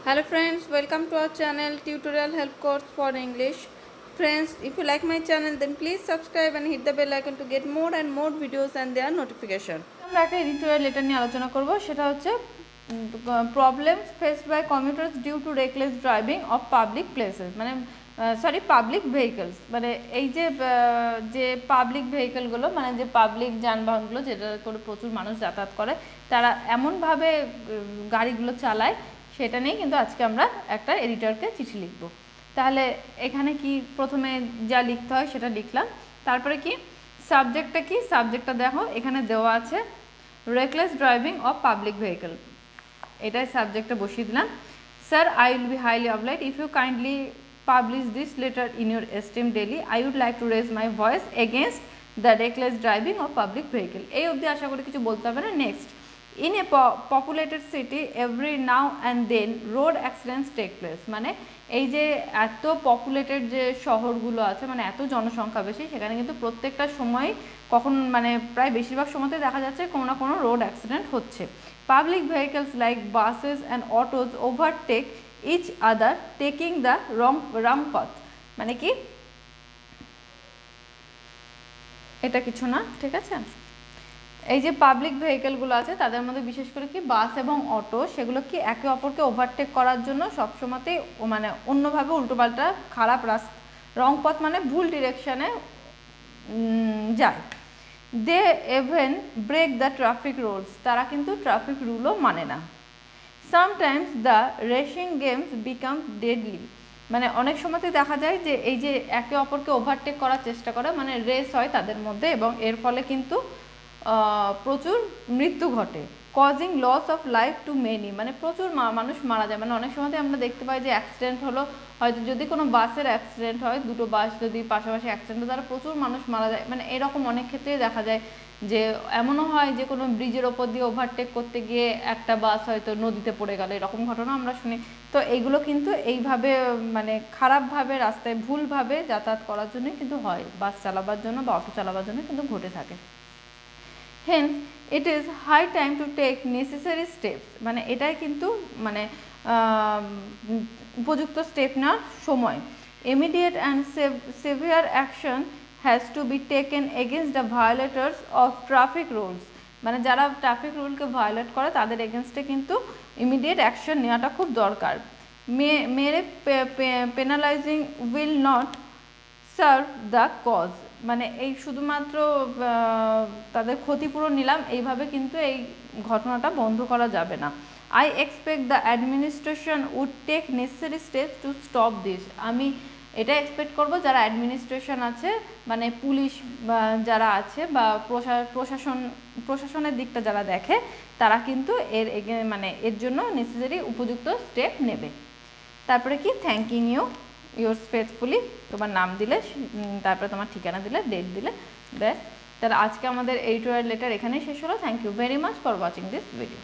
Hello friends, welcome to our channel Tutorial Help Course for English. Friends, if you like my channel then please subscribe and hit the bell icon to get more and more videos and their notification. আমরা একটা editorial letter নিয়ে আলোচনা করব, সেটা হচ্ছে problems faced by commuters due to reckless driving of public places, মানে public vehicles, মানে এই যে পাবলিক ভেহিকলগুলো, মানে যে পাবলিক যানবাহনগুলো যেটা করে প্রচুর মানুষ যাতায়াত করে, তারা এমনভাবে গাড়িগুলো চালায়, সেটা নিয়ে কিন্তু আজকে আমরা একটা এডিটরকে চিঠি লিখব। তাহলে এখানে কি প্রথমে যা লিখতে হয় সেটা লিখলাম, তারপরে কি সাবজেক্টটা কি, সাবজেক্টটা দেখো এখানে দেওয়া আছে reckless driving of public vehicle, এটাই সাবজেক্টটা বসিয়ে দিলাম। Sir, I will be highly obliged if you kindly publish this letter in your esteem daily. I would like to raise my voice against the reckless driving of public vehicle. এই অবধি আশা করি কিছু বলতে হবে না। Next, in a populated city every now and then road accidents take place, মানে এই যে এত পপুলেটেড যে শহরগুলো আছে, মানে এত জনসংখ্যা বেশি, সেখানে কিন্তু প্রত্যেকটা সময় কখন মানে প্রায় বেশিরভাগ সময়তে দেখা যাচ্ছে কোনো না কোনো রোড অ্যাক্সিডেন্ট হচ্ছে। Public vehicles like buses and autos overtake each other taking the wrong path, মানে কি এটা কিছু না, ঠিক আছে। এই যে পাবলিক ভেহিকলগুলো আছে তাদের মধ্যে বিশেষ করে কি বাস এবং অটো, সেগুলো কি একে অপরকে ওভারটেক করার জন্য সবসময়তেই মানে অন্যভাবে উল্টোপাল্টা খারাপ রাস্তা, রং পথ মানে ভুল ডিরেকশনে যায়। They even break the traffic rules, তারা কিন্তু ট্রাফিক রুলও মানে না। Sometimes the racing games become deadly, মানে অনেক সময়তে দেখা যায় যে এই যে একে অপরকে ওভারটেক করার চেষ্টা করে, মানে রেস হয় তাদের মধ্যে এবং এর ফলে কিন্তু প্রচুর মৃত্যু ঘটে। Causing loss of life to many, মানে প্রচুর মানুষ মারা যায়। মানে অনেক সময়তে আমরা দেখতে পাই যে অ্যাক্সিডেন্ট হলো, হয়তো যদি কোনো বাসের অ্যাক্সিডেন্ট হয়, দুটো বাস যদি পাশাপাশি অ্যাক্সিডেন্ট হয়, তারা প্রচুর মানুষ মারা যায়। মানে এরকম অনেক ক্ষেত্রেই দেখা যায় যে এমনও হয় যে কোনো ব্রিজের ওপর দিয়ে ওভারটেক করতে গিয়ে একটা বাস হয়তো নদীতে পড়ে গেল, এরকম ঘটনা আমরা শুনি। তো এইগুলো কিন্তু এইভাবে মানে খারাপভাবে রাস্তায় ভুলভাবে যাতায়াত করার জন্যই কিন্তু হয়, বাস চালাবার জন্য বা অটো চালাবার জন্য কিন্তু ঘটে থাকে। Hence it is high time to take necessary steps, মানে এটাই কিন্তু মানে উপযুক্ত স্টেপ নেওয়ার সময়। Immediate and severe action has to be taken against the violators of traffic rules, মানে যারা ট্রাফিক রুলকে ভায়োলেট করে তাদের এগেনস্টে কিন্তু ইমিডিয়েট অ্যাকশন নেওয়াটা খুব দরকার। Mere penalising will not serve the cause, মানে এই শুধুমাত্র তাদের ক্ষতিপূরণ নিলাম এইভাবে কিন্তু এই ঘটনাটা বন্ধ করা যাবে না। I expect the administration would take necessary steps to stop this, আমি এটা এক্সপেক্ট করবো যারা অ্যাডমিনিস্ট্রেশন আছে, মানে পুলিশ যারা আছে বা প্রশাসনের দিকটা যারা দেখে, তারা কিন্তু এর জন্য নেসেসারি উপযুক্ত স্টেপ নেবে। তারপরে কি থ্যাঙ্কিং ইউর ফেথফুলি, তোমার নাম দিলে, তারপরে তোমার ঠিকানা দিলে, ডেট দিলে, ব্যাস। তাহলে আজকে আমাদের এডিটোরিয়াল লেটার এখানেই শেষ হলো। Thank you very much for watching this video.